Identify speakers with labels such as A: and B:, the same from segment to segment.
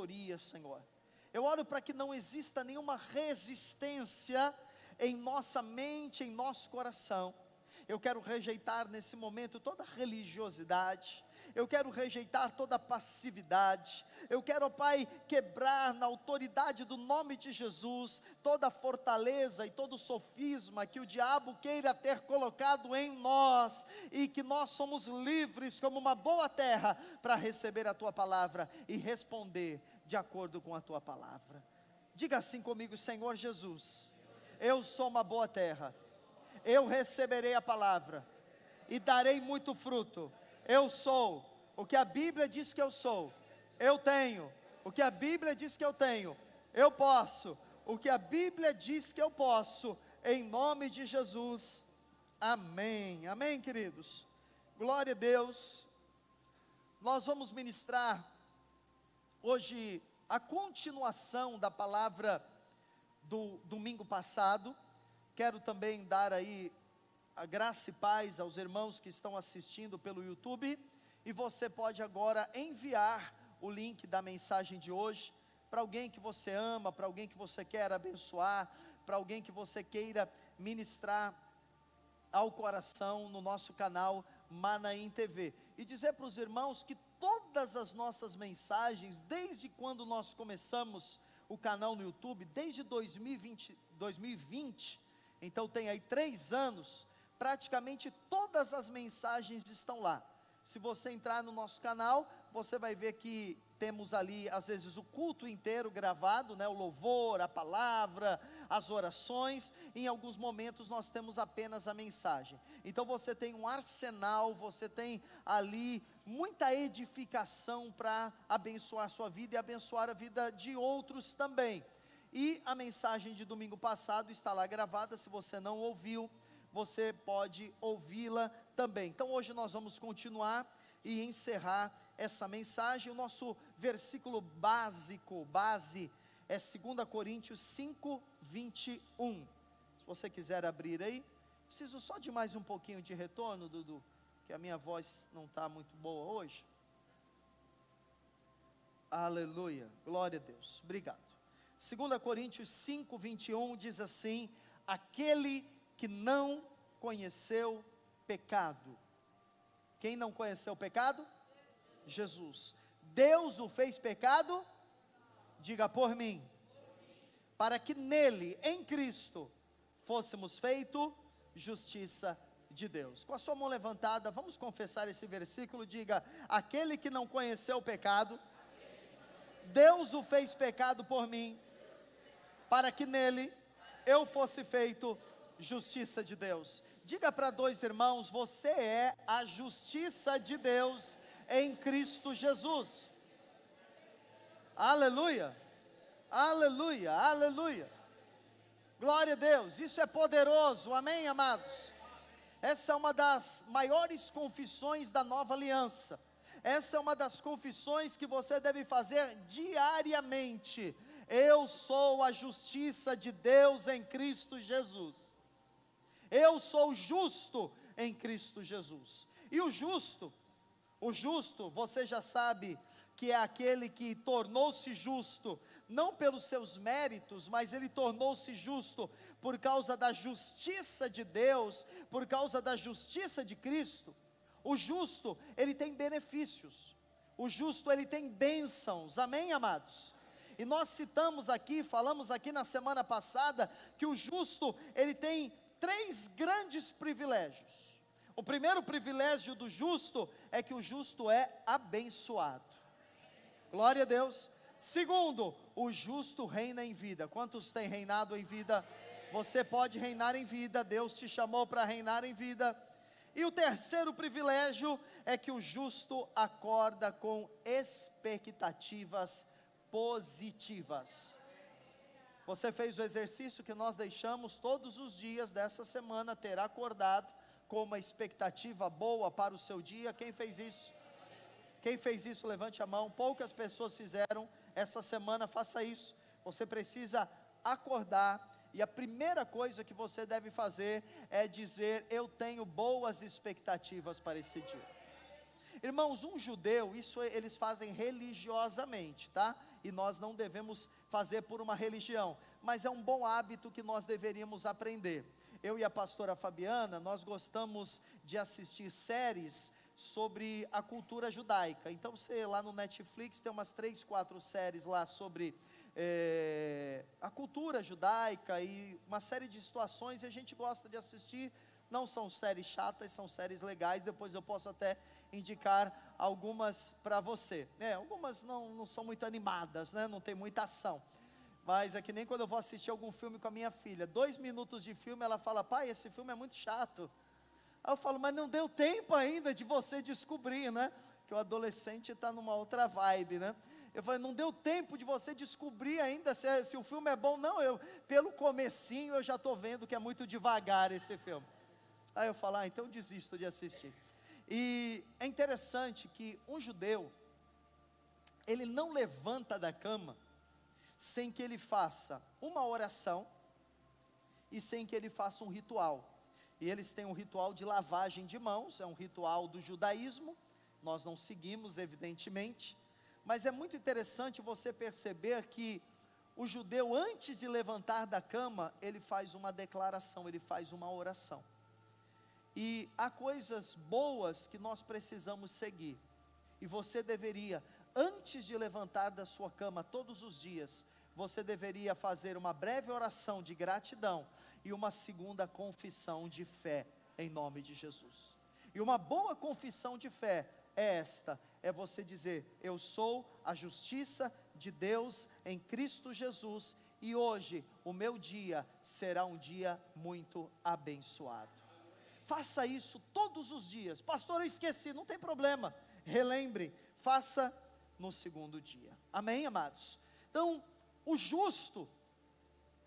A: sabedoria, Senhor. Eu oro para que não exista nenhuma resistência em nossa mente, em nosso coração. Eu quero rejeitar nesse momento toda religiosidade. Eu quero rejeitar toda passividade. Eu quero, ó Pai, quebrar na autoridade do nome de Jesus toda fortaleza e todo sofisma que o diabo queira ter colocado em nós, e que nós somos livres como uma boa terra para receber a Tua palavra e responder de acordo com a Tua palavra. Diga assim comigo: Senhor Jesus, eu sou uma boa terra, eu receberei a palavra e darei muito fruto. Eu sou o que a Bíblia diz que eu sou. Eu tenho o que a Bíblia diz que eu tenho. Eu posso o que a Bíblia diz que eu posso, em nome de Jesus. Amém. Amém, queridos. Glória a Deus. Nós vamos ministrar hoje a continuação da palavra do domingo passado. Quero também dar aí a graça e paz aos irmãos que estão assistindo pelo YouTube, e você pode agora enviar o link da mensagem de hoje para alguém que você ama, para alguém que você quer abençoar, para alguém que você queira ministrar ao coração no nosso canal Manaim TV, e dizer para os irmãos que todas as nossas mensagens, desde quando nós começamos o canal no YouTube, desde 2020, então tem aí 3 anos, praticamente todas as mensagens estão lá. Se você entrar no nosso canal, você vai ver que temos ali, às vezes, o culto inteiro gravado, né? O louvor, a palavra, as orações. Em alguns momentos nós temos apenas a mensagem. Então você tem um arsenal, você tem ali muita edificação para abençoar a sua vida e abençoar a vida de outros também. E a mensagem de domingo passado está lá gravada. Se você não ouviu, você pode ouvi-la também. Então hoje nós vamos continuar e encerrar essa mensagem. O nosso versículo base é 2 Coríntios 5, 21. Se você quiser abrir aí. Preciso só de mais um pouquinho de retorno, Dudu, que a minha voz não está muito boa hoje. Aleluia, glória a Deus, obrigado. 2 Coríntios 5, 21 diz assim: aquele que não conheceu pecado. Quem não conheceu pecado? Jesus. Deus o fez pecado? Diga: por mim. Para que nele, em Cristo, fôssemos feito justiça de Deus. Com a sua mão levantada, vamos confessar esse versículo. Diga: aquele que não conheceu pecado, Deus o fez pecado por mim, para que nele eu fosse feito justiça de Deus. Diga para 2 irmãos: você é a justiça de Deus em Cristo Jesus. Aleluia, aleluia, aleluia. Glória a Deus, isso é poderoso, amém, amados? Essa é uma das maiores confissões da nova aliança. Essa é uma das confissões que você deve fazer diariamente. Eu sou a justiça de Deus em Cristo Jesus. Eu sou justo em Cristo Jesus. E o justo, você já sabe que é aquele que tornou-se justo, não pelos seus méritos, mas ele tornou-se justo por causa da justiça de Deus, por causa da justiça de Cristo. O justo, ele tem benefícios, o justo, ele tem bênçãos, amém, amados? E nós citamos aqui, falamos aqui na semana passada, que o justo, ele tem 3 grandes privilégios. O primeiro privilégio do justo é que o justo é abençoado. Glória a Deus. Segundo, o justo reina em vida. Quantos têm reinado em vida? Você pode reinar em vida, Deus te chamou para reinar em vida. E o terceiro privilégio é que o justo acorda com expectativas positivas. Você fez o exercício que nós deixamos todos os dias dessa semana, ter acordado com uma expectativa boa para o seu dia. Quem fez isso? Quem fez isso, levante a mão. Poucas pessoas fizeram essa semana. Faça isso. Você precisa acordar, e a primeira coisa que você deve fazer é dizer: eu tenho boas expectativas para esse dia. Irmãos, um judeu, isso eles fazem religiosamente, tá? e nós não devemos fazer por uma religião, mas é um bom hábito que nós deveríamos aprender. Eu e a pastora Fabiana, nós gostamos de assistir séries sobre a cultura judaica. Então você lá no Netflix tem umas 3, 4 séries lá sobre a cultura judaica e uma série de situações, e a gente gosta de assistir. Não são séries chatas, são séries legais. Depois eu posso até indicar algumas para você. Algumas não são muito animadas, né? Não tem muita ação. Mas é que nem quando eu vou assistir algum filme com a minha filha, 2 minutos de filme, ela fala: pai, esse filme é muito chato. Aí eu falo: mas não deu tempo ainda de você descobrir, né? Que o adolescente está numa outra vibe, né? Eu falei: não deu tempo de você descobrir ainda se o filme é bom. Não, pelo comecinho eu já estou vendo que é muito devagar esse filme. Aí eu falo: então eu desisto de assistir. E é interessante que um judeu, ele não levanta da cama sem que ele faça uma oração e sem que ele faça um ritual. E eles têm um ritual de lavagem de mãos, é um ritual do judaísmo, nós não seguimos evidentemente, mas é muito interessante você perceber que o judeu, antes de levantar da cama, ele faz uma declaração, ele faz uma oração. E há coisas boas que nós precisamos seguir, e você deveria, antes de levantar da sua cama todos os dias, você deveria fazer uma breve oração de gratidão e uma segunda confissão de fé, em nome de Jesus. E uma boa confissão de fé é esta, é você dizer: eu sou a justiça de Deus em Cristo Jesus, e hoje o meu dia será um dia muito abençoado. Faça isso todos os dias. Pastor, eu esqueci, não tem problema, relembre, faça no segundo dia. Amém, amados? Então, o justo,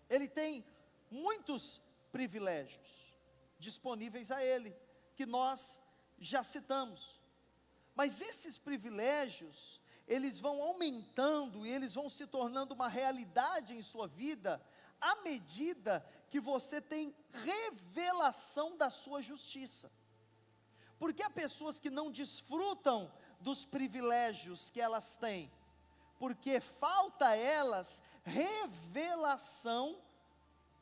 A: ele tem muitos privilégios disponíveis a ele, que nós já citamos. Mas esses privilégios, eles vão aumentando e eles vão se tornando uma realidade em sua vida, à medida que você tem revelação da sua justiça. Porque há pessoas que não desfrutam dos privilégios que elas têm, porque falta a elas revelação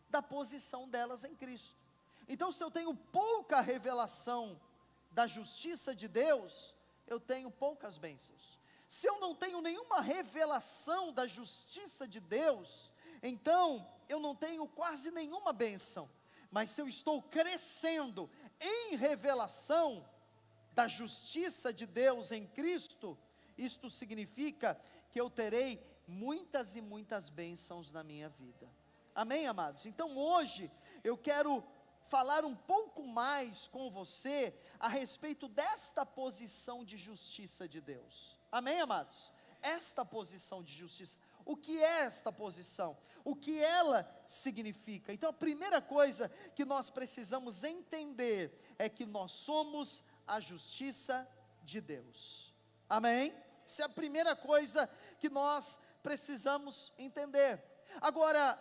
A: da posição delas em Cristo. Então, se eu tenho pouca revelação da justiça de Deus, eu tenho poucas bênçãos. Se eu não tenho nenhuma revelação da justiça de Deus, então eu não tenho quase nenhuma bênção. Mas se eu estou crescendo em revelação da justiça de Deus em Cristo, isto significa que eu terei muitas e muitas bênçãos na minha vida. Amém, amados? Então hoje eu quero falar um pouco mais com você a respeito desta posição de justiça de Deus. Amém, amados? Esta posição de justiça. O que é esta posição? O que ela significa? Então a primeira coisa que nós precisamos entender é que nós somos a justiça de Deus. Amém? Essa é a primeira coisa que nós precisamos entender. Agora,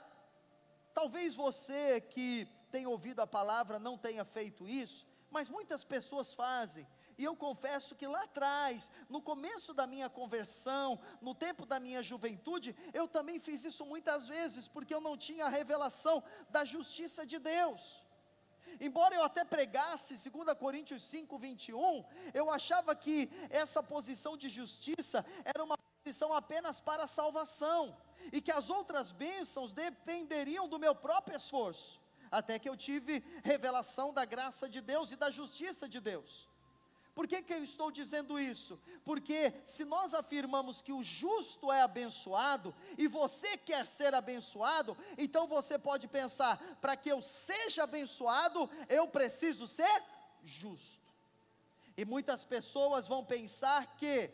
A: talvez você que tem ouvido a palavra não tenha feito isso, mas muitas pessoas fazem. E eu confesso que lá atrás, no começo da minha conversão, no tempo da minha juventude, eu também fiz isso muitas vezes, porque eu não tinha a revelação da justiça de Deus. Embora eu até pregasse 2 Coríntios 5:21, eu achava que essa posição de justiça era uma posição apenas para a salvação, e que as outras bênçãos dependeriam do meu próprio esforço, até que eu tive revelação da graça de Deus e da justiça de Deus. Por que eu estou dizendo isso? Porque se nós afirmamos que o justo é abençoado, e você quer ser abençoado, então você pode pensar: para que eu seja abençoado, eu preciso ser justo. E muitas pessoas vão pensar que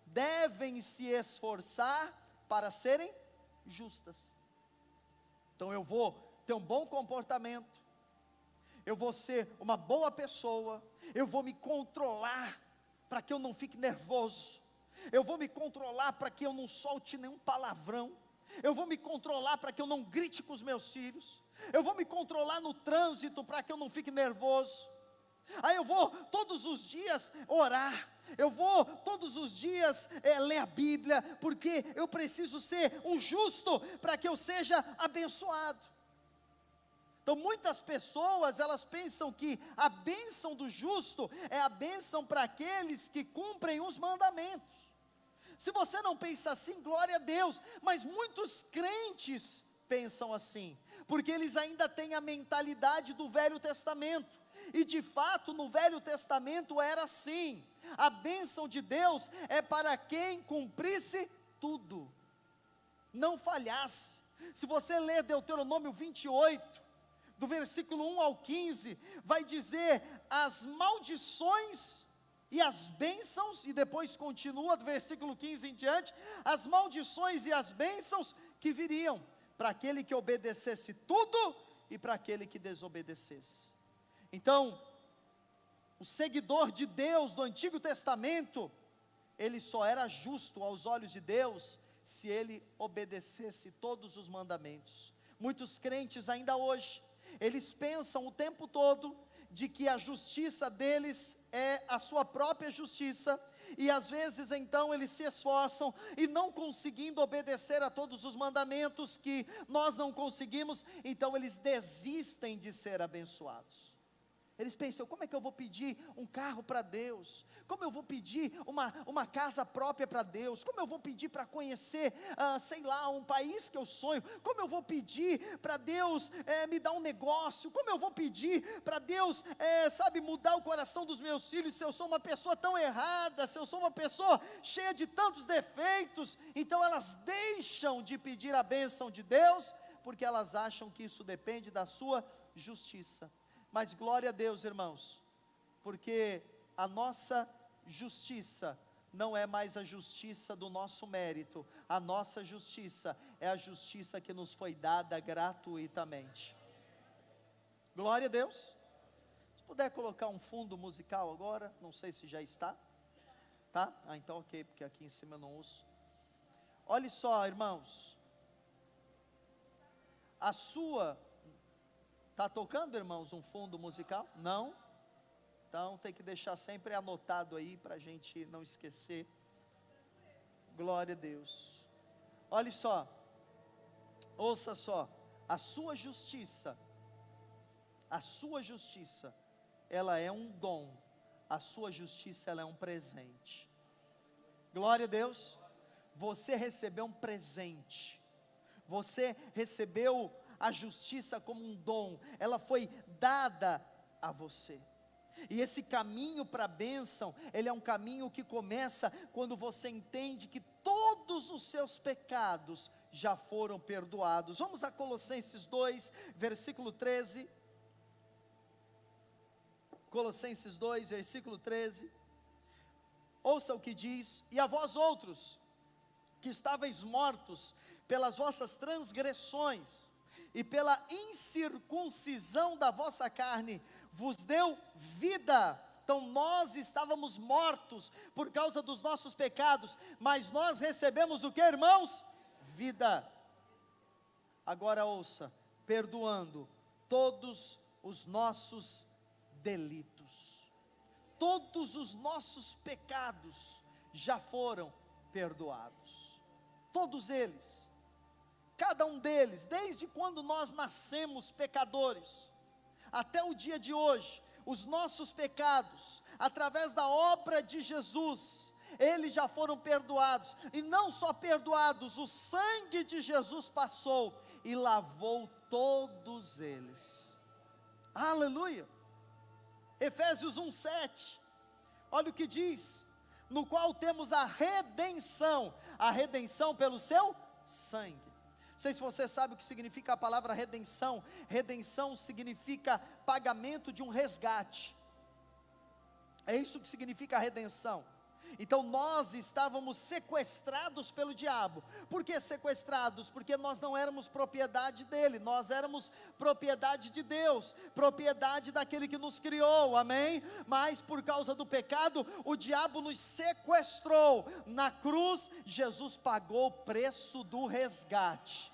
A: devem se esforçar para serem justas. Então eu vou ter um bom comportamento, eu vou ser uma boa pessoa, eu vou me controlar para que eu não fique nervoso, eu vou me controlar para que eu não solte nenhum palavrão, eu vou me controlar para que eu não grite com os meus filhos, eu vou me controlar no trânsito para que eu não fique nervoso. Aí eu vou todos os dias orar, Eu vou todos os dias ler a Bíblia, porque eu preciso ser um justo para que eu seja abençoado. Então muitas pessoas, elas pensam que a bênção do justo é a bênção para aqueles que cumprem os mandamentos. Se você não pensa assim, glória a Deus, mas muitos crentes pensam assim, porque eles ainda têm a mentalidade do Velho Testamento, e de fato no Velho Testamento era assim, a bênção de Deus é para quem cumprisse tudo, não falhasse. Se você ler Deuteronômio 28, do versículo 1 ao 15, vai dizer as maldições e as bênçãos, e depois continua do versículo 15 em diante, as maldições e as bênçãos que viriam, para aquele que obedecesse tudo, e para aquele que desobedecesse. Então, o seguidor de Deus do Antigo Testamento, ele só era justo aos olhos de Deus, se ele obedecesse todos os mandamentos. Muitos crentes ainda hoje, eles pensam o tempo todo, de que a justiça deles é a sua própria justiça, e às vezes então eles se esforçam, e não conseguindo obedecer a todos os mandamentos que nós não conseguimos, então eles desistem de ser abençoados. Eles pensam, como é que eu vou pedir um carro para Deus? Como eu vou pedir uma casa própria para Deus? Como eu vou pedir para conhecer, sei lá, um país que eu sonho? Como eu vou pedir para Deus me dar um negócio? Como eu vou pedir para Deus, mudar o coração dos meus filhos, se eu sou uma pessoa tão errada, se eu sou uma pessoa cheia de tantos defeitos? Então elas deixam de pedir a bênção de Deus, porque elas acham que isso depende da sua justiça. Mas glória a Deus, irmãos, porque a nossa justiça não é mais a justiça do nosso mérito, a nossa justiça é a justiça que nos foi dada gratuitamente. Glória a Deus. Se puder colocar um fundo musical agora, não sei se já está, tá? Então ok, porque aqui em cima eu não uso. Olhe só, irmãos, está tocando, irmãos, um fundo musical? Não? Então tem que deixar sempre anotado aí, para a gente não esquecer. Glória a Deus. Olhe só, ouça só, a sua justiça, ela é um dom, a sua justiça ela é um presente. Glória a Deus. Você recebeu um presente, você recebeu a justiça como um dom, ela foi dada a você. E esse caminho para a bênção, ele é um caminho que começa quando você entende que todos os seus pecados já foram perdoados. Vamos a Colossenses 2, versículo 13. Colossenses 2, versículo 13. Ouça o que diz: e a vós outros, que estáveis mortos pelas vossas transgressões, e pela incircuncisão da vossa carne, vos deu vida. Então nós estávamos mortos por causa dos nossos pecados, mas nós recebemos o que, irmãos? Vida. Agora ouça, perdoando todos os nossos delitos, todos os nossos pecados já foram perdoados, todos eles, cada um deles, desde quando nós nascemos pecadores, até o dia de hoje, os nossos pecados, através da obra de Jesus, eles já foram perdoados, e não só perdoados, o sangue de Jesus passou, e lavou todos eles, aleluia. Efésios 1:7, olha o que diz, no qual temos a redenção pelo seu sangue. Não sei se você sabe o que significa a palavra redenção. Redenção significa pagamento de um resgate, é isso que significa a redenção. Então nós estávamos sequestrados pelo diabo. Por que sequestrados? Porque nós não éramos propriedade dele, nós éramos propriedade de Deus, propriedade daquele que nos criou, amém? Mas por causa do pecado, o diabo nos sequestrou. Na cruz, Jesus pagou o preço do resgate.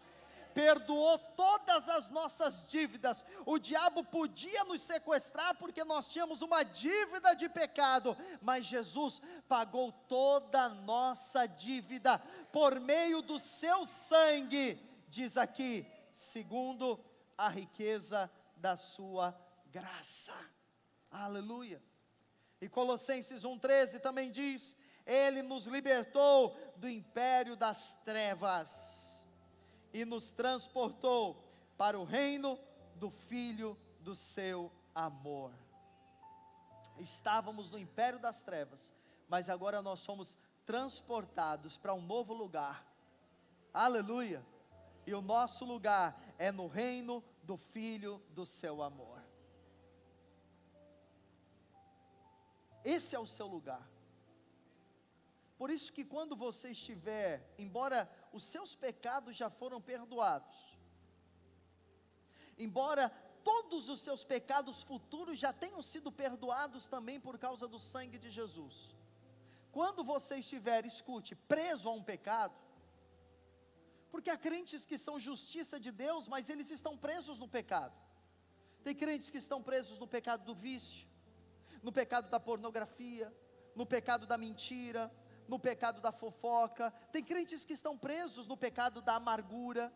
A: perdoou todas as nossas dívidas. O diabo podia nos sequestrar porque nós tínhamos uma dívida de pecado, mas Jesus pagou toda a nossa dívida por meio do seu sangue, diz aqui, segundo a riqueza da sua graça. Aleluia. E Colossenses 1,13 também diz: Ele nos libertou do império das trevas e nos transportou para o reino do Filho do seu amor. Estávamos no império das trevas, mas agora nós fomos transportados para um novo lugar. Aleluia. E o nosso lugar é no reino do Filho do seu amor. Esse é o seu lugar. Por isso que quando você estiver, embora os seus pecados já foram perdoados, embora todos os seus pecados futuros já tenham sido perdoados também por causa do sangue de Jesus, quando você estiver, escute, preso a um pecado, porque há crentes que são justiça de Deus, mas eles estão presos no pecado. Tem crentes que estão presos no pecado do vício, no pecado da pornografia, no pecado da mentira, no pecado da fofoca. Tem crentes que estão presos no pecado da amargura.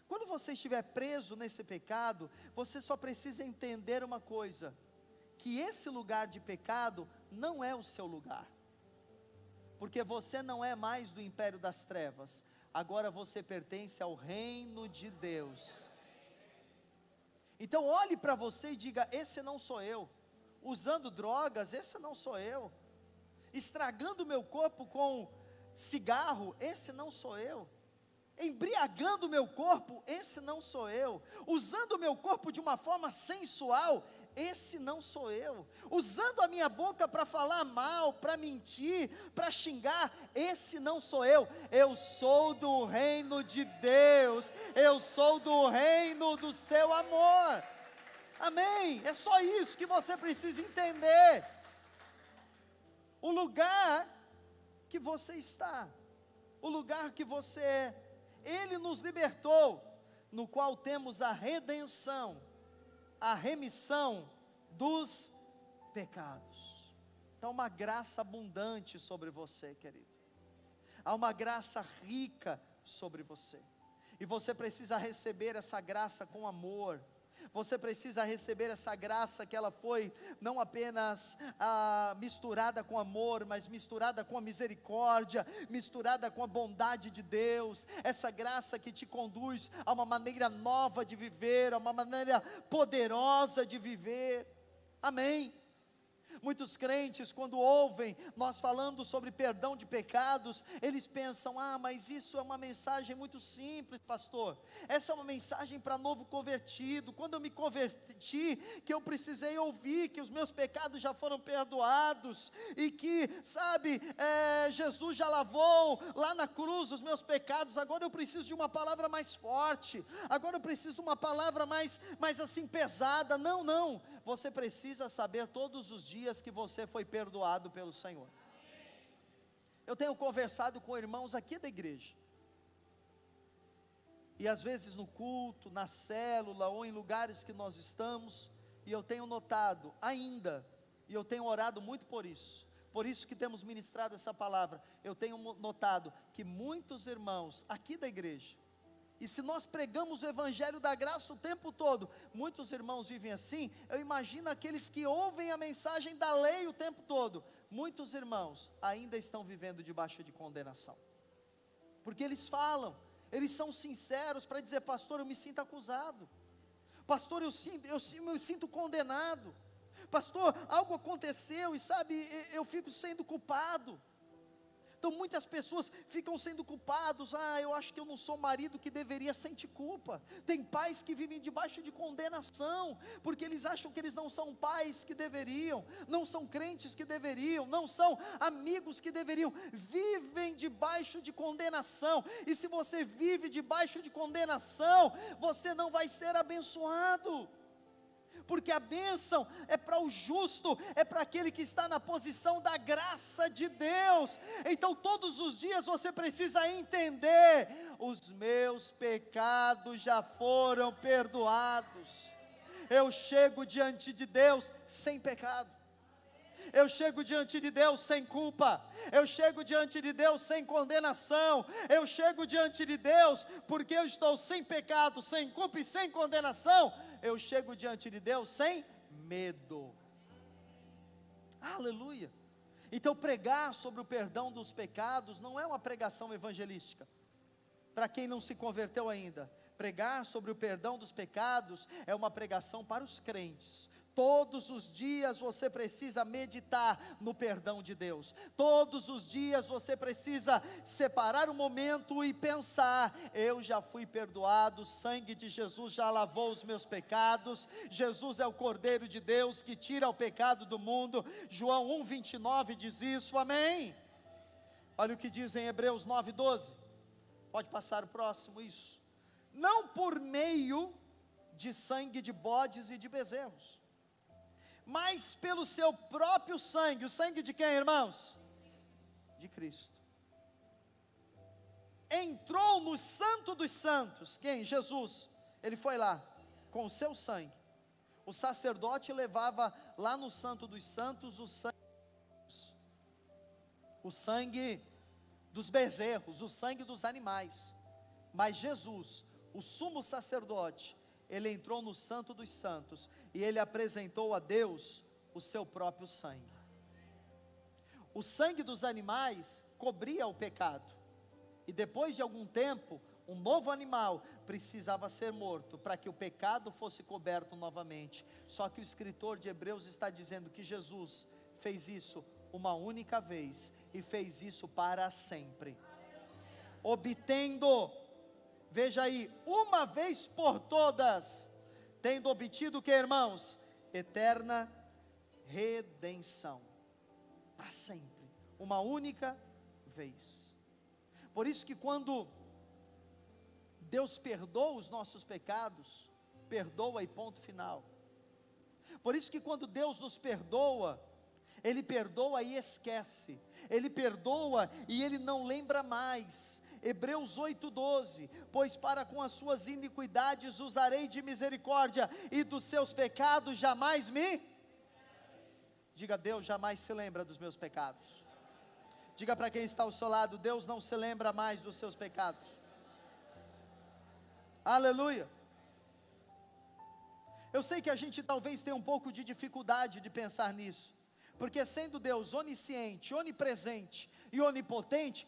A: Quando você estiver preso nesse pecado, você só precisa entender uma coisa: que esse lugar de pecado não é o seu lugar, porque você não é mais do império das trevas, agora você pertence ao reino de Deus. Então olhe para você e diga: esse não sou eu. Usando drogas, esse não sou eu. Estragando meu corpo com cigarro, esse não sou eu. Embriagando meu corpo, esse não sou eu. Usando meu corpo de uma forma sensual, esse não sou eu. Usando a minha boca para falar mal, para mentir, para xingar, esse não sou eu. Eu sou do reino de Deus, eu sou do reino do seu amor. Amém? É só isso que você precisa entender. O lugar que você está, o lugar que você é, Ele nos libertou, no qual temos a redenção, a remissão dos pecados. Então, uma graça abundante sobre você, querido. Há uma graça rica sobre você, e você precisa receber essa graça com amor. Você precisa receber essa graça, que ela foi não apenas misturada com amor, mas misturada com a misericórdia, misturada com a bondade de Deus. Essa graça que te conduz a uma maneira nova de viver, a uma maneira poderosa de viver. Amém. Muitos crentes, quando ouvem nós falando sobre perdão de pecados, eles pensam: mas isso é uma mensagem muito simples, pastor. Essa é uma mensagem para novo convertido. Quando eu me converti, que eu precisei ouvir que os meus pecados já foram perdoados, e que, Jesus já lavou lá na cruz os meus pecados. Agora eu preciso de uma palavra mais forte, agora eu preciso de uma palavra mais assim pesada. Não, você precisa saber todos os dias que você foi perdoado pelo Senhor. Eu tenho conversado com irmãos aqui da igreja, e às vezes no culto, na célula, ou em lugares que nós estamos, e eu tenho notado ainda, e eu tenho orado muito por isso que temos ministrado essa palavra. Eu tenho notado que muitos irmãos aqui da igreja, e se nós pregamos o evangelho da graça o tempo todo, muitos irmãos vivem assim. Eu imagino aqueles que ouvem a mensagem da lei o tempo todo. Muitos irmãos ainda estão vivendo debaixo de condenação, porque eles falam, eles são sinceros para dizer: pastor, eu me sinto acusado, pastor, eu me sinto condenado, pastor, algo aconteceu e eu fico sendo culpado. Então muitas pessoas ficam sendo culpados. Eu acho que eu não sou marido que deveria sentir culpa. Tem pais que vivem debaixo de condenação, porque eles acham que eles não são pais que deveriam, não são crentes que deveriam, não são amigos que deveriam. Vivem debaixo de condenação. E se você vive debaixo de condenação, você não vai ser abençoado, porque a bênção é para o justo, é para aquele que está na posição da graça de Deus. Então todos os dias você precisa entender: os meus pecados já foram perdoados. Eu chego diante de Deus sem pecado. Eu chego diante de Deus sem culpa. Eu chego diante de Deus sem condenação. Eu chego diante de Deus porque eu estou sem pecado, sem culpa e sem condenação. Eu chego diante de Deus sem medo. Aleluia. Então pregar sobre o perdão dos pecados não é uma pregação evangelística. Para quem não se converteu ainda, pregar sobre o perdão dos pecados é uma pregação para os crentes. Todos os dias você precisa meditar no perdão de Deus. Todos os dias você precisa separar um momento e pensar: eu já fui perdoado, o sangue de Jesus já lavou os meus pecados. Jesus é o Cordeiro de Deus que tira o pecado do mundo. João 1:29 diz isso, amém? Olha o que diz em Hebreus 9:12. Pode passar o próximo, isso. Não por meio de sangue de bodes e de bezerros, mas pelo seu próprio sangue. O sangue de quem, irmãos? De Cristo. Entrou no santo dos santos. Quem? Jesus. Ele foi lá com o seu sangue. O sacerdote levava lá no santo dos santos o sangue dos bezerros, o sangue dos animais. Mas Jesus, o sumo sacerdote, ele entrou no santo dos santos e ele apresentou a Deus o seu próprio sangue. O sangue dos animais cobria o pecado, e depois de algum tempo, um novo animal precisava ser morto para que o pecado fosse coberto novamente. Só que o escritor de Hebreus está dizendo que Jesus fez isso uma única vez e fez isso para sempre, obtendo, veja aí, uma vez por todas, tendo obtido o que, irmãos? Eterna redenção, para sempre, uma única vez. Por isso que quando Deus perdoa os nossos pecados, perdoa e ponto final. Por isso que quando Deus nos perdoa, Ele perdoa e esquece. Ele perdoa e Ele não lembra mais. Hebreus 8:12, pois para com as suas iniquidades usarei de misericórdia, e dos seus pecados jamais me... Diga: Deus jamais se lembra dos meus pecados. Diga para quem está ao seu lado: Deus não se lembra mais dos seus pecados. Aleluia. Eu sei que a gente talvez tenha um pouco de dificuldade de pensar nisso, porque sendo Deus onisciente, onipresente e onipotente,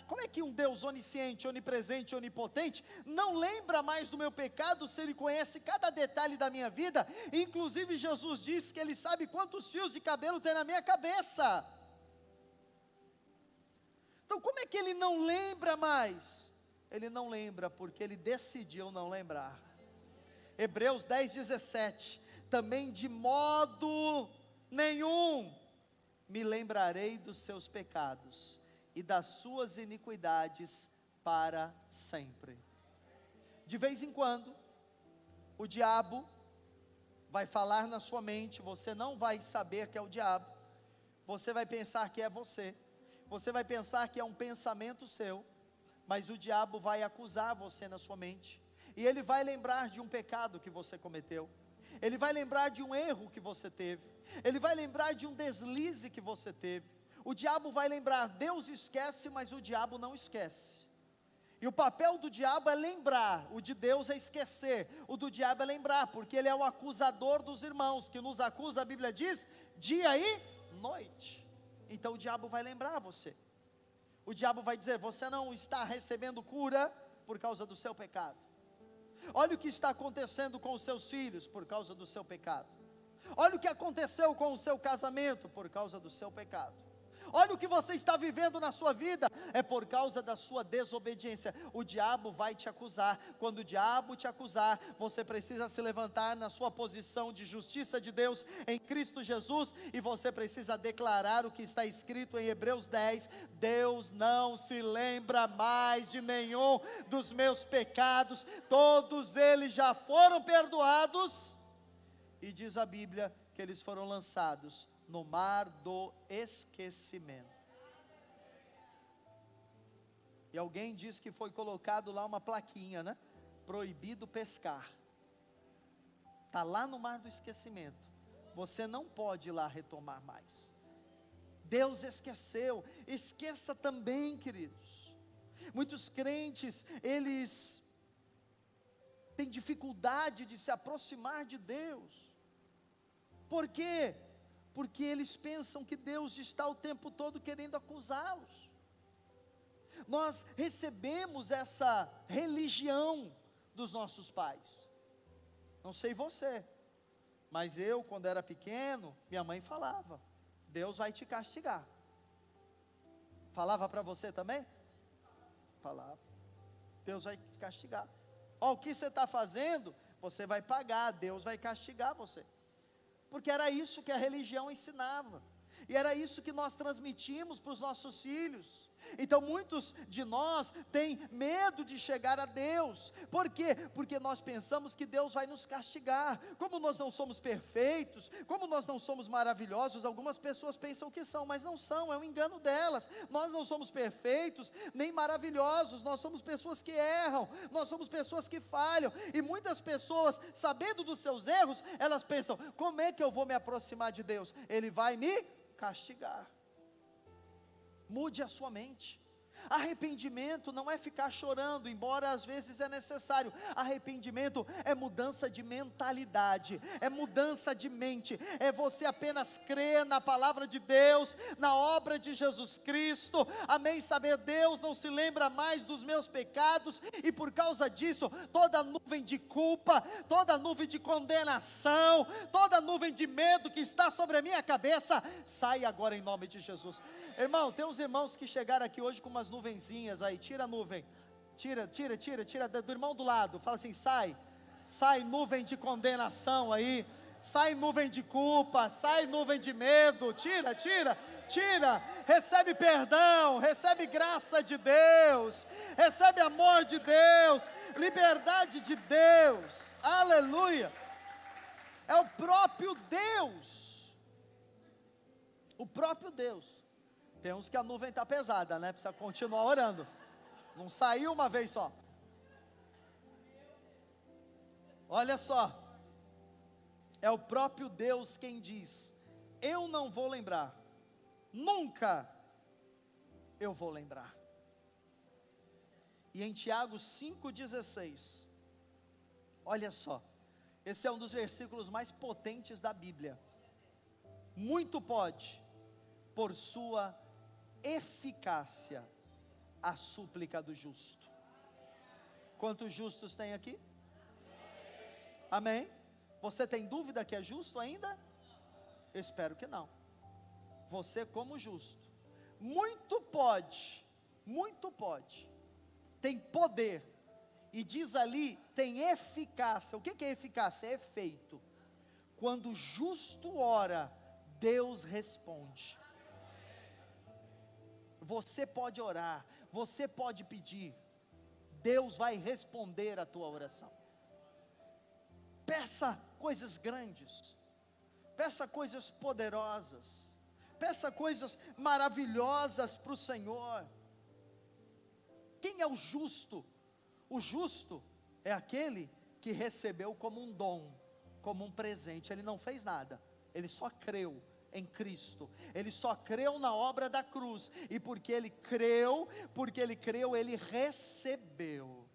A: como é que um Deus onisciente, onipresente e onipotente não lembra mais do meu pecado, se Ele conhece cada detalhe da minha vida? Inclusive Jesus disse que Ele sabe quantos fios de cabelo tem na minha cabeça. Então como é que Ele não lembra mais? Ele não lembra porque Ele decidiu não lembrar. Hebreus 10:17, também de modo nenhum me lembrarei dos seus pecados e das suas iniquidades para sempre. De vez em quando, o diabo vai falar na sua mente, você não vai saber que é o diabo, você vai pensar que é você vai pensar que é um pensamento seu, mas o diabo vai acusar você na sua mente, e ele vai lembrar de um pecado que você cometeu, ele vai lembrar de um erro que você teve, ele vai lembrar de um deslize que você teve. O diabo vai lembrar. Deus esquece, mas o diabo não esquece. E o papel do diabo é lembrar, o de Deus é esquecer, o do diabo é lembrar, porque ele é o acusador dos irmãos, que nos acusa, a Bíblia diz, dia e noite. Então o diabo vai lembrar você. O diabo vai dizer: você não está recebendo cura por causa do seu pecado. Olha o que está acontecendo com os seus filhos por causa do seu pecado. Olha o que aconteceu com o seu casamento por causa do seu pecado. Olha o que você está vivendo na sua vida, é por causa da sua desobediência. O diabo vai te acusar. Quando o diabo te acusar, você precisa se levantar na sua posição de justiça de Deus em Cristo Jesus, e você precisa declarar o que está escrito em Hebreus 10: Deus não se lembra mais de nenhum dos meus pecados, todos eles já foram perdoados. E diz a Bíblia que eles foram lançados no mar do esquecimento. E alguém disse que foi colocado lá uma plaquinha, né? Proibido pescar. Está lá no mar do esquecimento. Você não pode ir lá retomar mais. Deus esqueceu. Esqueça também, queridos. Muitos crentes, eles têm dificuldade de se aproximar de Deus. Por quê? Porque eles pensam que Deus está o tempo todo querendo acusá-los. Nós recebemos essa religião dos nossos pais. Não sei você, mas eu, quando era pequeno, minha mãe falava: Deus vai te castigar. Falava para você também? Falava. Deus vai te castigar. Ó, o que você está fazendo, você vai pagar, Deus vai castigar você. Porque era isso que a religião ensinava. E era isso que nós transmitimos para os nossos filhos. Então muitos de nós têm medo de chegar a Deus. Por quê? Porque nós pensamos que Deus vai nos castigar. Como nós não somos perfeitos, como nós não somos maravilhosos, algumas pessoas pensam que são, mas não são, é um engano delas. Nós não somos perfeitos, nem maravilhosos, nós somos pessoas que erram, nós somos pessoas que falham. E muitas pessoas, sabendo dos seus erros, elas pensam: como é que eu vou me aproximar de Deus? Ele vai me castigar. Mude a sua mente. Arrependimento não é ficar chorando, embora às vezes é necessário. Arrependimento é mudança de mentalidade, é mudança de mente, é você apenas crer na palavra de Deus, na obra de Jesus Cristo, amém, saber Deus não se lembra mais dos meus pecados, e por causa disso, toda nuvem de culpa, toda nuvem de condenação, toda nuvem de medo que está sobre a minha cabeça, sai agora em nome de Jesus. Irmão, tem uns irmãos que chegaram aqui hoje com umas nuvenzinhas aí, tira a nuvem, tira do irmão do lado, fala assim: sai nuvem de condenação aí, sai nuvem de culpa, sai nuvem de medo, tira, recebe perdão, recebe graça de Deus, recebe amor de Deus, liberdade de Deus, aleluia, é o próprio Deus, o próprio Deus. Tem uns que a nuvem está pesada, né? Precisa continuar orando. Não saiu uma vez só. Olha só. É o próprio Deus quem diz: eu não vou lembrar. Nunca eu vou lembrar. E em Tiago 5,16. Olha só. Esse é um dos versículos mais potentes da Bíblia. Muito pode, por sua eficácia, a súplica do justo. Quantos justos tem aqui? Amém? Você tem dúvida que é justo ainda? Eu espero que não. Você como justo, muito pode, tem poder, e diz ali, tem eficácia. O que é eficácia? É efeito. Quando o justo ora, Deus responde. Você pode orar, você pode pedir, Deus vai responder a tua oração. Peça coisas grandes, peça coisas poderosas, peça coisas maravilhosas para o Senhor. Quem é o justo? O justo é aquele que recebeu como um dom, como um presente. Ele não fez nada, ele só creu em Cristo, ele só creu na obra da cruz, e porque ele creu, ele recebeu.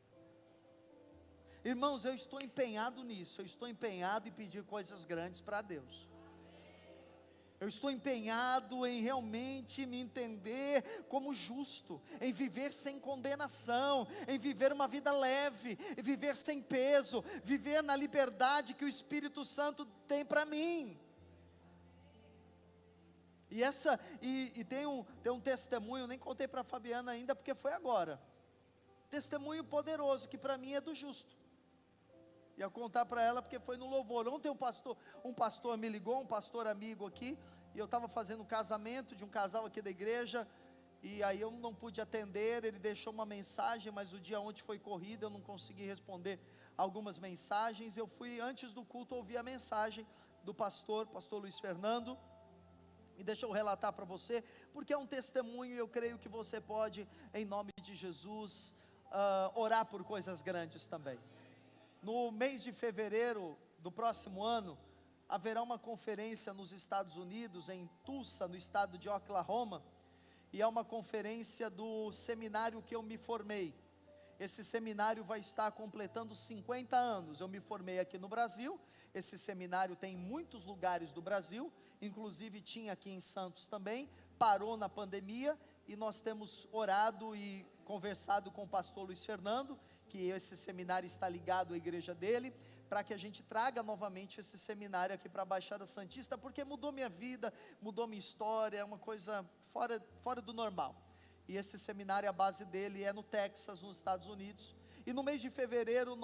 A: Irmãos, eu estou empenhado nisso, eu estou empenhado em pedir coisas grandes para Deus. Eu estou empenhado em realmente me entender como justo, em viver sem condenação, em viver uma vida leve, em viver sem peso, viver na liberdade que o Espírito Santo tem para mim. E tem um testemunho, nem contei para a Fabiana ainda, porque foi agora. Testemunho poderoso, que para mim é do justo. Ia contar para ela porque foi no louvor. Ontem um pastor me ligou, um pastor amigo aqui, e eu estava fazendo um casamento de um casal aqui da igreja, e aí eu não pude atender, ele deixou uma mensagem, mas o dia ontem foi corrido, eu não consegui responder algumas mensagens. Eu fui antes do culto ouvir a mensagem do pastor Luiz Fernando, E deixa eu relatar para você, porque é um testemunho e eu creio que você pode, em nome de Jesus, orar por coisas grandes também. No mês de fevereiro do próximo ano, haverá uma conferência nos Estados Unidos, em Tulsa, no estado de Oklahoma, e é uma conferência do seminário que eu me formei. Esse seminário vai estar completando 50 anos. Eu me formei aqui no Brasil, esse seminário tem em muitos lugares do Brasil, inclusive tinha aqui em Santos também, parou na pandemia, e nós temos orado e conversado com o pastor Luiz Fernando, que esse seminário está ligado à igreja dele, para que a gente traga novamente esse seminário aqui para a Baixada Santista, porque mudou minha vida, mudou minha história, é uma coisa fora do normal. E esse seminário, a base dele é no Texas, nos Estados Unidos, e no mês de fevereiro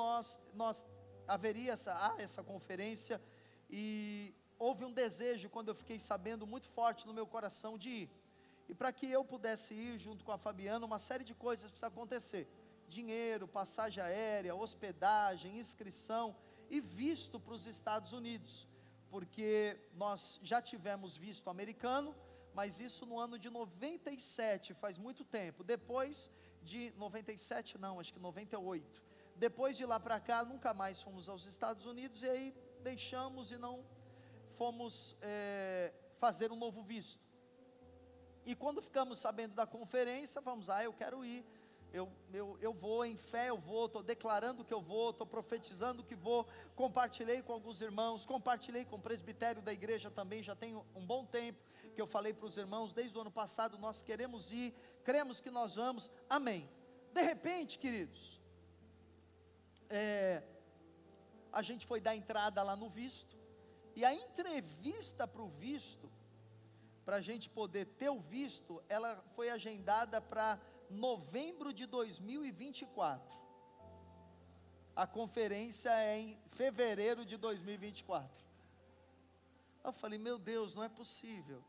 A: haveria essa conferência, e houve um desejo, quando eu fiquei sabendo, muito forte no meu coração de ir, e para que eu pudesse ir junto com a Fabiana, uma série de coisas precisa acontecer, dinheiro, passagem aérea, hospedagem, inscrição, e visto para os Estados Unidos, porque nós já tivemos visto americano, mas isso no ano de 97, faz muito tempo. Depois de 97 não, acho que 98, depois de lá para cá, nunca mais fomos aos Estados Unidos, e aí deixamos e não fomos fazer um novo visto. E quando ficamos sabendo da conferência, vamos, eu quero ir, eu vou em fé, eu vou, estou declarando que eu vou, estou profetizando que vou, compartilhei com alguns irmãos, compartilhei com o presbitério da igreja também, já tem um bom tempo, que eu falei para os irmãos, desde o ano passado, nós queremos ir, cremos que nós vamos, amém. De repente, queridos, a gente foi dar entrada lá no visto, e a entrevista para o visto, para a gente poder ter o visto, ela foi agendada para novembro de 2024, a conferência é em fevereiro de 2024, eu falei, meu Deus, não é possível.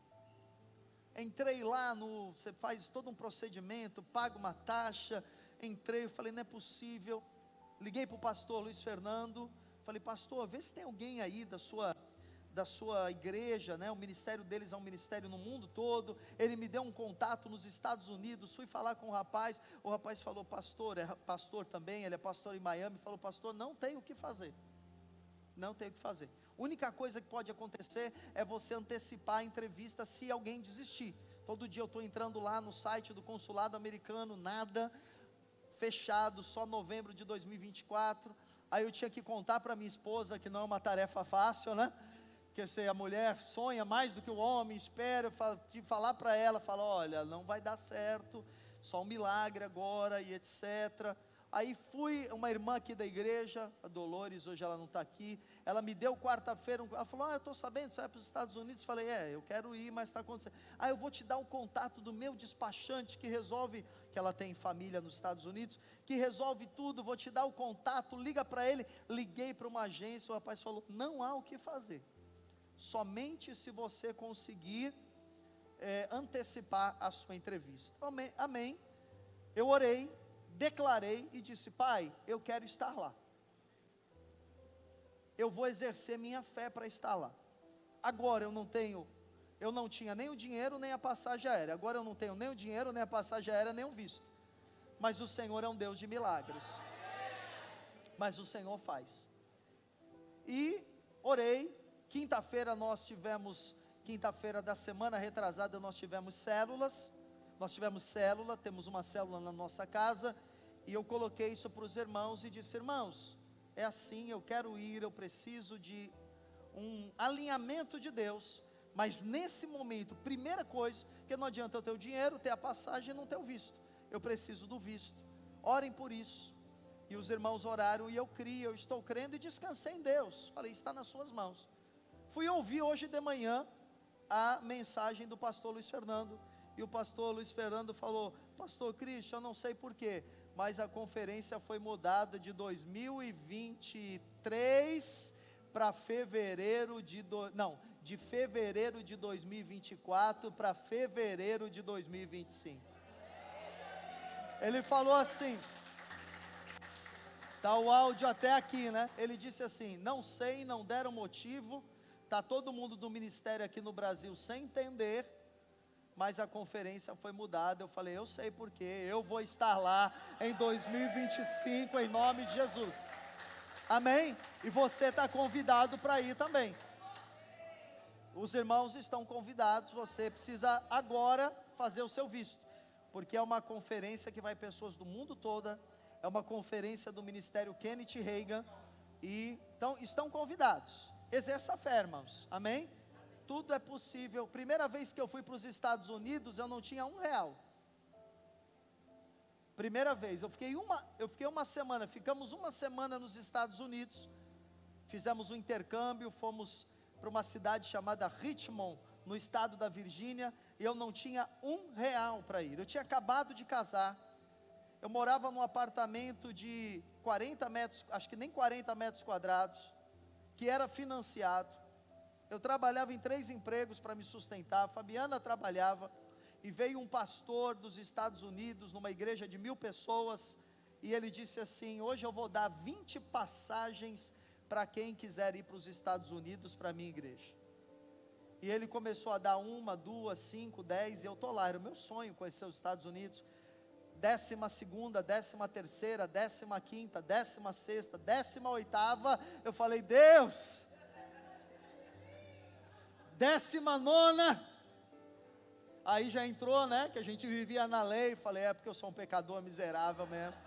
A: Entrei lá, você faz todo um procedimento, paga uma taxa, entrei, eu falei, não é possível, liguei para o pastor Luiz Fernando, falei, pastor, vê se tem alguém aí da sua igreja, né? O ministério deles é um ministério no mundo todo. Ele me deu um contato nos Estados Unidos, fui falar com o rapaz falou, pastor, é pastor também, ele é pastor em Miami, falou, pastor, não tem o que fazer, única coisa que pode acontecer é você antecipar a entrevista se alguém desistir. Todo dia eu estou entrando lá no site do consulado americano, nada, fechado, só novembro de 2024, aí eu tinha que contar para minha esposa, que não é uma tarefa fácil, né? Porque se a mulher sonha mais do que o homem, espera, falar para ela, olha, não vai dar certo, só um milagre agora e etc. Aí fui, uma irmã aqui da igreja, a Dolores, hoje ela não está aqui, ela me deu quarta-feira, ela falou, eu estou sabendo, você vai para os Estados Unidos, falei, eu quero ir, mas está acontecendo, eu vou te dar o contato do meu despachante, que resolve, que ela tem família nos Estados Unidos, que resolve tudo, vou te dar o contato, liga para ele, liguei para uma agência, o rapaz falou, não há o que fazer, somente se você conseguir antecipar a sua entrevista. Amém. Eu orei, declarei e disse, pai, eu quero estar lá, eu vou exercer minha fé para estar lá. Agora eu não tinha nem o dinheiro nem a passagem aérea, agora eu não tenho nem o dinheiro, nem a passagem aérea, nem o visto, mas o Senhor é um Deus de milagres, mas o Senhor faz. E orei, quinta-feira da semana retrasada nós tivemos célula, temos uma célula na nossa casa, e eu coloquei isso para os irmãos e disse, irmãos, é assim, eu quero ir, eu preciso de um alinhamento de Deus, mas nesse momento, primeira coisa, que não adianta eu ter o dinheiro, ter a passagem e não ter o visto, eu preciso do visto, orem por isso. E os irmãos oraram, e eu estou crendo e descansei em Deus, falei, está nas suas mãos. Fui ouvir hoje de manhã a mensagem do pastor Luiz Fernando, e o pastor Luiz Fernando falou, pastor Cristian, eu não sei porquê, mas a conferência foi mudada de 2023 para fevereiro de 2024 para fevereiro de 2025. Ele falou assim, está o áudio até aqui, né? Ele disse assim, não sei, não deram motivo, Está todo mundo do ministério aqui no Brasil sem entender, mas a conferência foi mudada. Eu falei, eu sei porque, eu vou estar lá em 2025, em nome de Jesus. Amém? E você está convidado para ir também. Os irmãos estão convidados, você precisa agora fazer o seu visto, porque é uma conferência que vai pessoas do mundo todo, é uma conferência do ministério Kenneth Hagin, e então estão convidados. Exerça a fé, irmãos, amém? Tudo é possível. Primeira vez que eu fui para os Estados Unidos, eu não tinha R$1. Primeira vez, eu fiquei uma semana, ficamos uma semana nos Estados Unidos, fizemos um intercâmbio, fomos para uma cidade chamada Richmond, no estado da Virgínia, e eu não tinha R$1 para ir. Eu tinha acabado de casar, eu morava num apartamento de 40 metros, acho que nem 40 metros quadrados, que era financiado. Eu trabalhava em 3 empregos para me sustentar, a Fabiana trabalhava, e veio um pastor dos Estados Unidos, numa igreja de 1000 pessoas, e ele disse assim, hoje eu vou dar 20 passagens para quem quiser ir para os Estados Unidos, para a minha igreja. E ele começou a dar 1, 2, 5, 10, e eu estou lá, era o meu sonho conhecer os Estados Unidos. 12ª, 13ª, 15ª, 16ª, 18ª, eu falei, Deus, 19ª, aí já entrou, né, que a gente vivia na lei, falei, é porque eu sou um pecador miserável mesmo,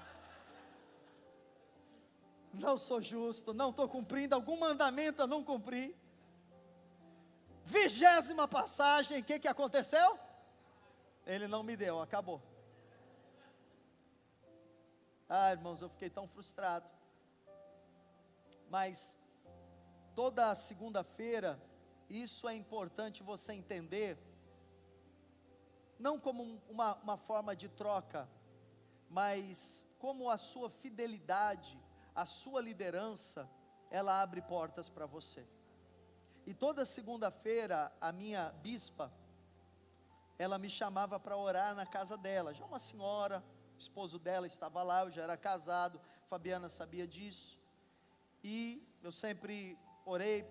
A: não sou justo, não estou cumprindo, algum mandamento eu não cumpri. 20ª passagem, o que aconteceu? Ele não me deu, acabou. Irmãos, eu fiquei tão frustrado, mas toda segunda-feira, isso é importante você entender, não como uma forma de troca, mas como a sua fidelidade, a sua liderança, ela abre portas para você. E toda segunda-feira, a minha bispa, ela me chamava para orar na casa dela, já uma senhora, o esposo dela estava lá, eu já era casado, Fabiana sabia disso, e eu sempre orei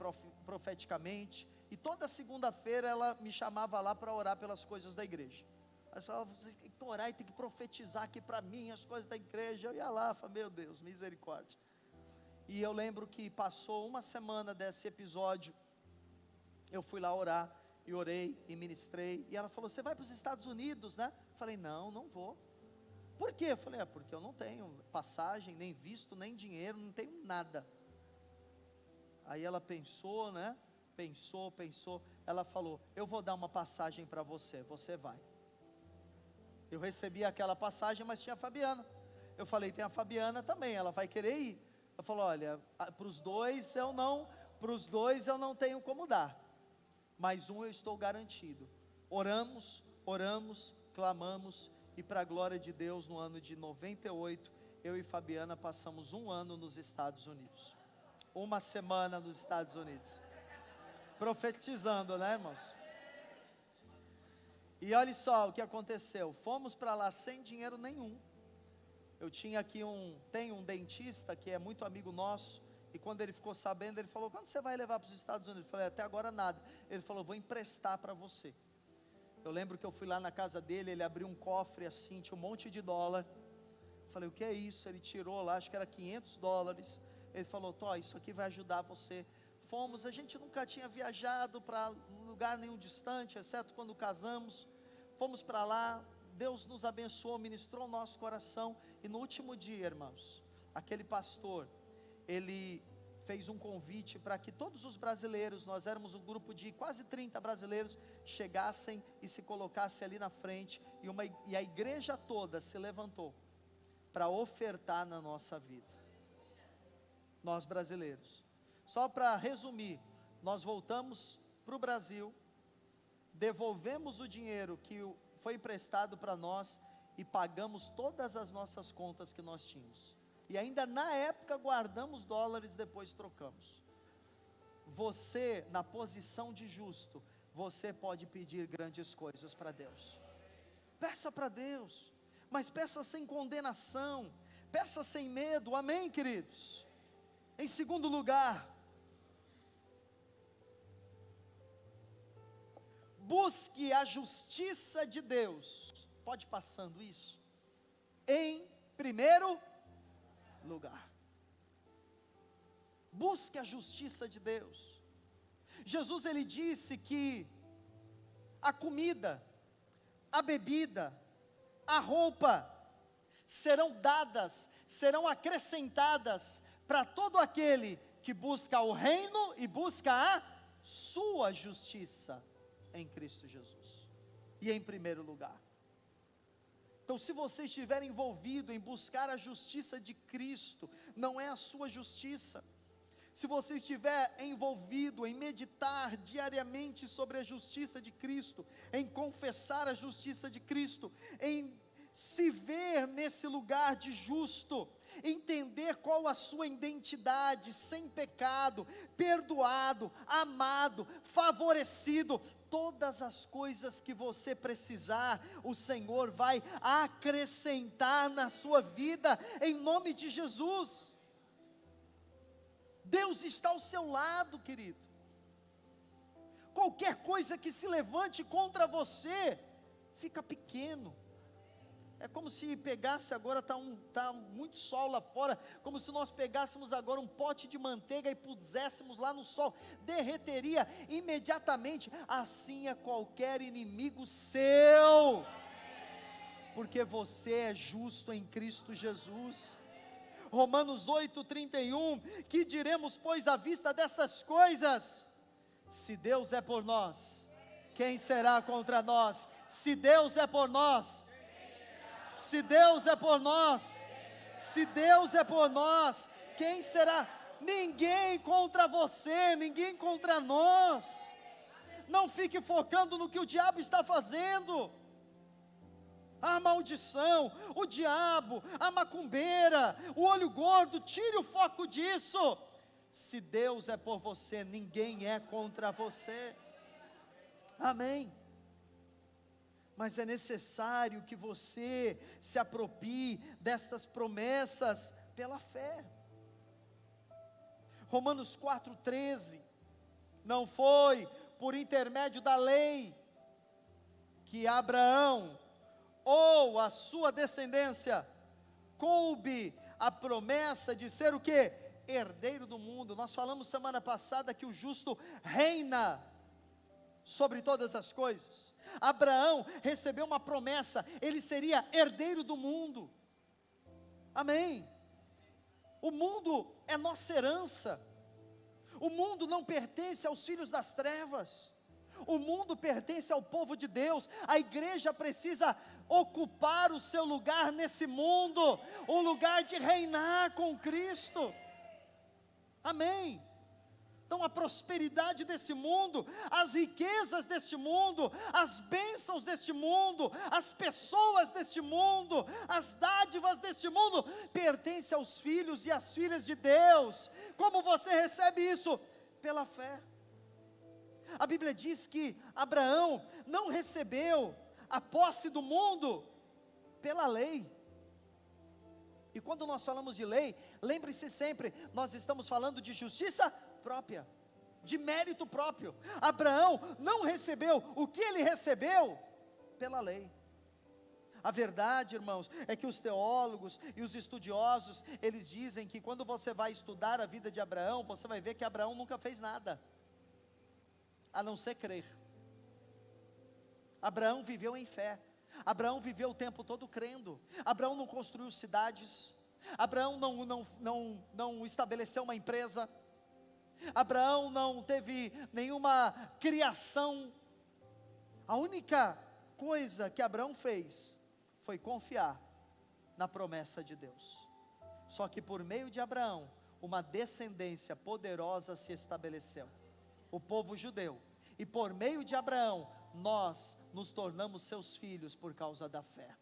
A: profeticamente, e toda segunda-feira ela me chamava lá para orar pelas coisas da igreja. Ela falava, você tem que orar e tem que profetizar aqui para mim as coisas da igreja. Eu ia lá, falei, meu Deus, misericórdia. E eu lembro que passou uma semana desse episódio, eu fui lá orar, e orei, e ministrei, e ela falou, você vai para os Estados Unidos, né? Eu falei, não vou. Por quê? Eu falei, porque eu não tenho passagem, nem visto, nem dinheiro, não tenho nada. Aí ela pensou, né? Pensou, ela falou, eu vou dar uma passagem para você, você vai. Eu recebi aquela passagem, mas tinha a Fabiana. Eu falei, tem a Fabiana também, ela vai querer ir. Ela falou, olha, para os dois eu não tenho como dar, mas um eu estou garantido. Oramos, clamamos, e para a glória de Deus, no ano de 98, eu e Fabiana passamos 1 ano nos Estados Unidos. Uma semana nos Estados Unidos. Profetizando, né, irmãos? E olha só o que aconteceu, fomos para lá sem dinheiro nenhum. Eu tinha aqui tem um dentista que é muito amigo nosso, e quando ele ficou sabendo, ele falou, quando você vai levar para os Estados Unidos? Eu falei, até agora nada. Ele falou, vou emprestar para você. Eu lembro que eu fui lá na casa dele, ele abriu um cofre assim, tinha um monte de dólar. Eu falei, o que é isso? Ele tirou lá, acho que era $500. Ele falou, Tó, isso aqui vai ajudar você. Fomos, a gente nunca tinha viajado para lugar nenhum distante, exceto quando casamos. Fomos para lá, Deus nos abençoou, ministrou o nosso coração. E no último dia, irmãos, aquele pastor, ele fez um convite para que todos os brasileiros, nós éramos um grupo de quase 30 brasileiros, chegassem e se colocassem ali na frente, e a igreja toda se levantou para ofertar na nossa vida. Nós brasileiros. Só para resumir, nós voltamos para o Brasil, devolvemos o dinheiro que foi emprestado para nós e pagamos todas as nossas contas que nós tínhamos. E ainda na época guardamos dólares, depois trocamos. Você, na posição de justo, você pode pedir grandes coisas para Deus. Peça para Deus, mas peça sem condenação, peça sem medo, amém, queridos? Em segundo lugar, busque a justiça de Deus. Pode passando isso. Em primeiro lugar. Busque a justiça de Deus. Jesus, ele disse que a comida, a bebida, a roupa serão dadas, serão acrescentadas para todo aquele que busca o reino e busca a sua justiça em Cristo Jesus. E em primeiro lugar. Então, se você estiver envolvido em buscar a justiça de Cristo, não é a sua justiça. Se você estiver envolvido em meditar diariamente sobre a justiça de Cristo, em confessar a justiça de Cristo, em se ver nesse lugar de justo, entender qual a sua identidade, sem pecado, perdoado, amado, favorecido, todas as coisas que você precisar, o Senhor vai acrescentar na sua vida, em nome de Jesus. Deus está ao seu lado, querido. Qualquer coisa que se levante contra você, fica pequeno. É como se pegasse agora, está muito sol lá fora, como se nós pegássemos agora um pote de manteiga e puséssemos lá no sol, derreteria imediatamente. Assim é qualquer inimigo seu, porque você é justo em Cristo Jesus. Romanos 8:31, que diremos, pois, à vista dessas coisas? Se Deus é por nós, quem será contra nós? Se Deus é por nós, se Deus é por nós, se Deus é por nós, quem será? Ninguém contra você, ninguém contra nós. Não fique focando no que o diabo está fazendo. A maldição, o diabo, a macumbeira, o olho gordo, tire o foco disso. Se Deus é por você, ninguém é contra você. Amém. Mas é necessário que você se aproprie destas promessas pela fé. Romanos 4:13, não foi por intermédio da lei que Abraão ou a sua descendência coube a promessa de ser o quê? Herdeiro do mundo. Nós falamos semana passada que o justo reina sobre todas as coisas. Abraão recebeu uma promessa, ele seria herdeiro do mundo. Amém. O mundo é nossa herança. O mundo não pertence aos filhos das trevas. O mundo pertence ao povo de Deus. A igreja precisa ocupar o seu lugar nesse mundo, um lugar de reinar com Cristo. Amém. Então a prosperidade desse mundo, as riquezas deste mundo, as bênçãos deste mundo, as pessoas deste mundo, as dádivas deste mundo, pertencem aos filhos e às filhas de Deus. Como você recebe isso? Pela fé. A Bíblia diz que Abraão não recebeu a posse do mundo pela lei. E quando nós falamos de lei, lembre-se sempre, nós estamos falando de justiça própria, de mérito próprio. Abraão não recebeu o que ele recebeu pela lei. A verdade, irmãos, é que os teólogos e os estudiosos, eles dizem que quando você vai estudar a vida de Abraão, você vai ver que Abraão nunca fez nada, a não ser crer. Abraão viveu em fé. Abraão viveu o tempo todo crendo. Abraão não construiu cidades. Abraão não estabeleceu uma empresa. Abraão não teve nenhuma criação. A única coisa que Abraão fez foi confiar na promessa de Deus. Só que por meio de Abraão, uma descendência poderosa se estabeleceu, o povo judeu. E por meio de Abraão, nós nos tornamos seus filhos por causa da fé.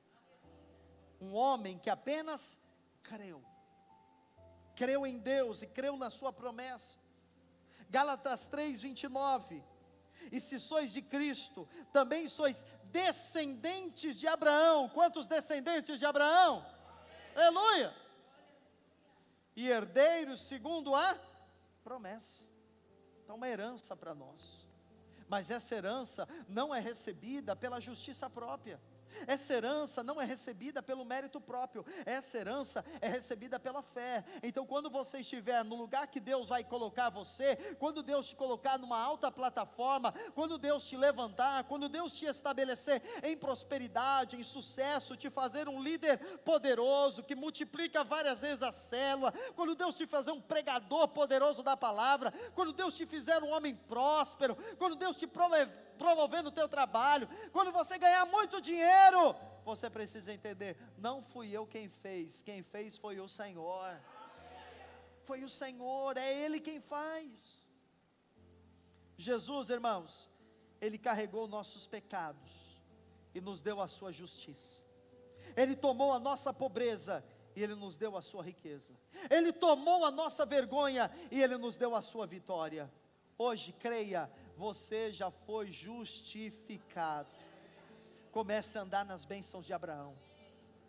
A: Um homem que apenas creu em Deus e creu na sua promessa. Gálatas 3:29, e se sois de Cristo, também sois descendentes de Abraão. Quantos descendentes de Abraão? Aleluia! E herdeiros segundo a promessa. Então uma herança para nós. Mas essa herança não é recebida pela justiça própria. Essa herança não é recebida pelo mérito próprio, essa herança é recebida pela fé. Então quando você estiver no lugar que Deus vai colocar você, quando Deus te colocar numa alta plataforma, quando Deus te levantar, quando Deus te estabelecer em prosperidade, em sucesso, te fazer um líder poderoso, que multiplica várias vezes a célula, quando Deus te fazer um pregador poderoso da palavra, quando Deus te fizer um homem próspero, quando Deus te promover no teu trabalho, quando você ganhar muito dinheiro, você precisa entender, não fui eu quem fez foi o Senhor. Foi o Senhor, é Ele quem faz. Jesus, irmãos, Ele carregou nossos pecados e nos deu a sua justiça. Ele tomou a nossa pobreza e Ele nos deu a sua riqueza. Ele tomou a nossa vergonha e Ele nos deu a sua vitória. Hoje, creia, você já foi justificado. Comece a andar nas bênçãos de Abraão.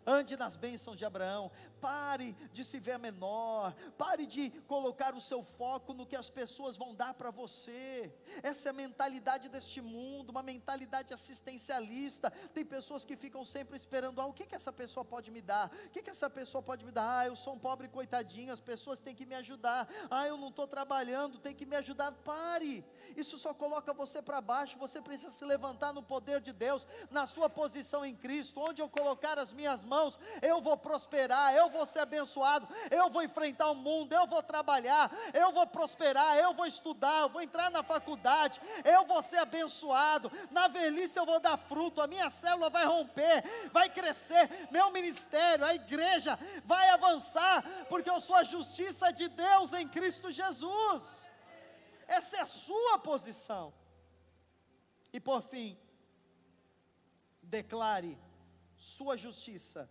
A: Ande nas bênçãos de Abraão. Pare de se ver menor. Pare de colocar o seu foco no que as pessoas vão dar para você. Essa é a mentalidade deste mundo, uma mentalidade assistencialista. Tem pessoas que ficam sempre esperando, o que essa pessoa pode me dar? O que essa pessoa pode me dar? Eu sou um pobre coitadinho, as pessoas têm que me ajudar. Eu não estou trabalhando, tem que me ajudar. Pare, isso só coloca você para baixo. Você precisa se levantar no poder de Deus, na sua posição em Cristo. Onde eu colocar as minhas mãos, eu vou prosperar, eu vou ser abençoado, eu vou enfrentar o mundo, eu vou trabalhar, eu vou prosperar, eu vou estudar, eu vou entrar na faculdade, eu vou ser abençoado, na velhice eu vou dar fruto, a minha célula vai romper, vai crescer, meu ministério, a igreja vai avançar, porque eu sou a justiça de Deus em Cristo Jesus. Essa é a sua posição. E por fim, declare sua justiça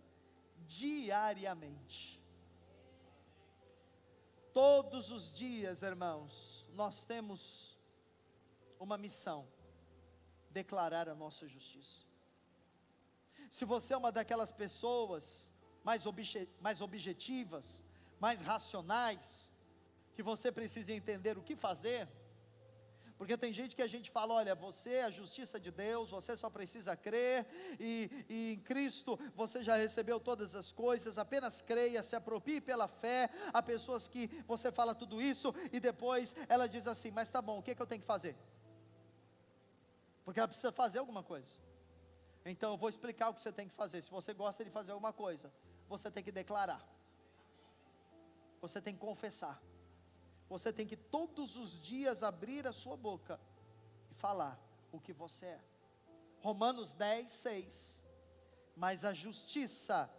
A: diariamente. Todos os dias, irmãos, nós temos uma missão: declarar a nossa justiça. Se você é uma daquelas pessoas mais objetivas, mais racionais, que você precisa entender o que fazer, porque tem gente que a gente fala, olha, você é a justiça de Deus, você só precisa crer, e em Cristo você já recebeu todas as coisas, apenas creia, se aproprie pela fé. Há pessoas que você fala tudo isso, e depois ela diz assim, mas tá bom, o que eu tenho que fazer? Porque ela precisa fazer alguma coisa. Então eu vou explicar o que você tem que fazer. Se você gosta de fazer alguma coisa, você tem que declarar, você tem que confessar. Você tem que todos os dias abrir a sua boca e falar o que você é. Romanos 10, 6. Mas a justiça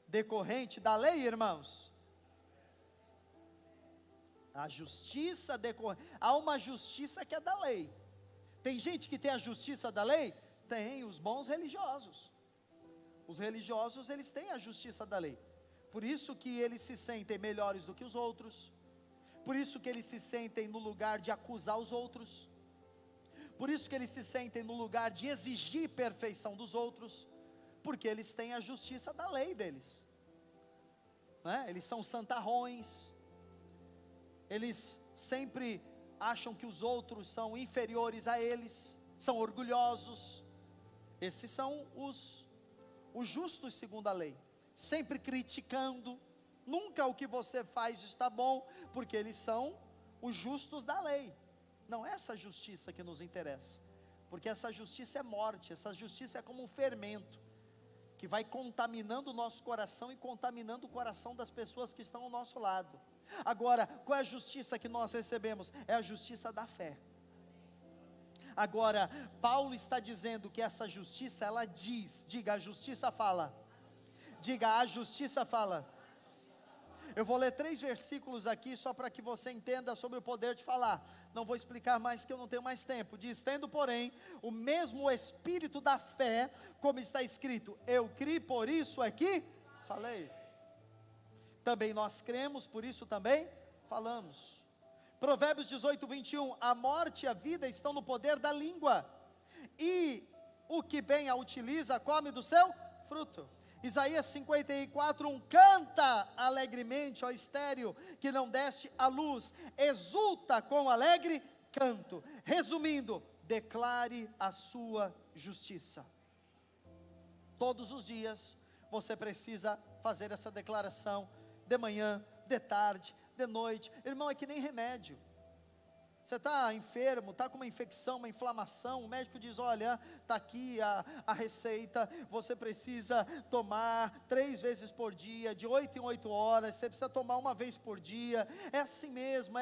A: decorrente da lei, irmãos, a justiça decorrente, há uma justiça que é da lei. Tem gente que tem a justiça da lei? Tem, os bons religiosos. Os religiosos, eles têm a justiça da lei. Por isso que eles se sentem melhores do que os outros. Por isso que eles se sentem no lugar de acusar os outros. Por isso que eles se sentem no lugar de exigir perfeição dos outros. Porque eles têm a justiça da lei deles, né? Eles são santarrões. Eles sempre acham que os outros são inferiores a eles. São orgulhosos. Esses são os justos segundo a lei. Sempre criticando. Nunca o que você faz está bom, porque eles são os justos da lei. Não é essa justiça que nos interessa, porque essa justiça é morte, essa justiça é como um fermento, que vai contaminando o nosso coração e contaminando o coração das pessoas que estão ao nosso lado. Agora, qual é a justiça que nós recebemos? É a justiça da fé. Agora, Paulo está dizendo que essa justiça, ela diga, a justiça fala. Diga, a justiça fala. Eu vou ler 3 versículos aqui, só para que você entenda sobre o poder de falar. Não vou explicar mais, que eu não tenho mais tempo. Diz, tendo porém o mesmo espírito da fé, como está escrito, eu criei, por isso é que falei. Também nós cremos, por isso também falamos. Provérbios 18, 21, a morte e a vida estão no poder da língua, e o que bem a utiliza, come do seu fruto. Isaías 54, 1, canta alegremente, ó estéril, que não deste a luz, exulta com alegre canto. Resumindo, declare a sua justiça. Todos os dias você precisa fazer essa declaração, de manhã, de tarde, de noite. Irmão, é que nem remédio. Você está enfermo, está com uma infecção, uma inflamação, o médico diz, olha, está aqui a receita, você precisa tomar 3 vezes por dia, de 8 em 8 horas, você precisa tomar 1 vez por dia, é assim mesmo,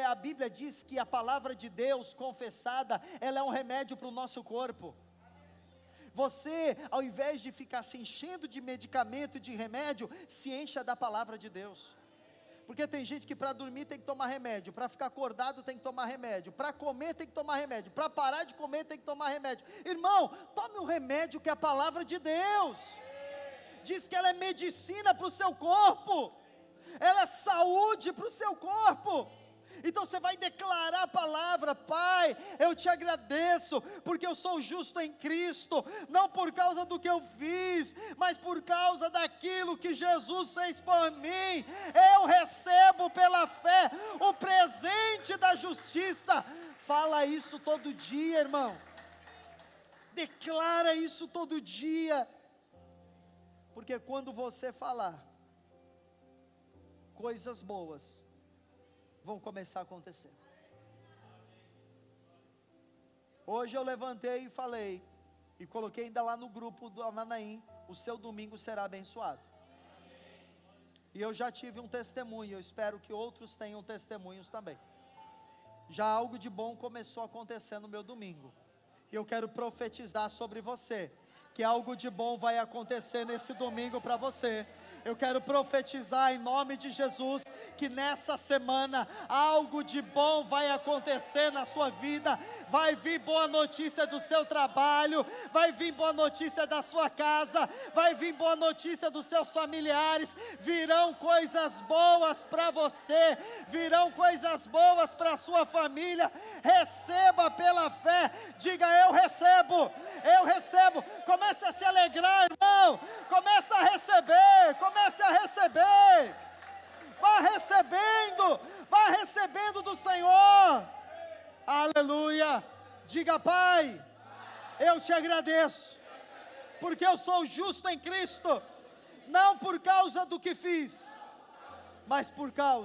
A: a Bíblia diz que a palavra de Deus confessada, ela é um remédio para o nosso corpo. Você, ao invés de ficar se enchendo de medicamento e de remédio, se encha da palavra de Deus. Porque tem gente que para dormir tem que tomar remédio, para ficar acordado tem que tomar remédio, para comer tem que tomar remédio, para parar de comer tem que tomar remédio. Irmão, tome o remédio que é a palavra de Deus. Diz que ela é medicina para o seu corpo, ela é saúde para o seu corpo. Então você vai declarar a palavra, Pai, eu te agradeço, porque eu sou justo em Cristo, não por causa do que eu fiz, mas por causa daquilo que Jesus fez por mim. Eu recebo pela fé o presente da justiça. Fala isso todo dia, irmão. Declara isso todo dia. Porque quando você falar, coisas boas vão começar a acontecer. Hoje eu levantei e falei, e coloquei ainda lá no grupo do Ananaim, o seu domingo será abençoado. E eu já tive um testemunho, eu espero que outros tenham testemunhos também. Já algo de bom começou a acontecer no meu domingo. E eu quero profetizar sobre você, que algo de bom vai acontecer nesse domingo para você. Eu quero profetizar em nome de Jesus, que nessa semana, algo de bom vai acontecer na sua vida. Vai vir boa notícia do seu trabalho, vai vir boa notícia da sua casa, vai vir boa notícia dos seus familiares. Virão coisas boas para você, virão coisas boas para a sua família. Receba pela fé, diga eu recebo, eu recebo. Comece a se alegrar, irmão, comece a receber, comece a receber. Vá recebendo do Senhor. Aleluia. Diga, Pai, eu te agradeço, porque eu sou justo em Cristo, não por causa do que fiz, mas por causa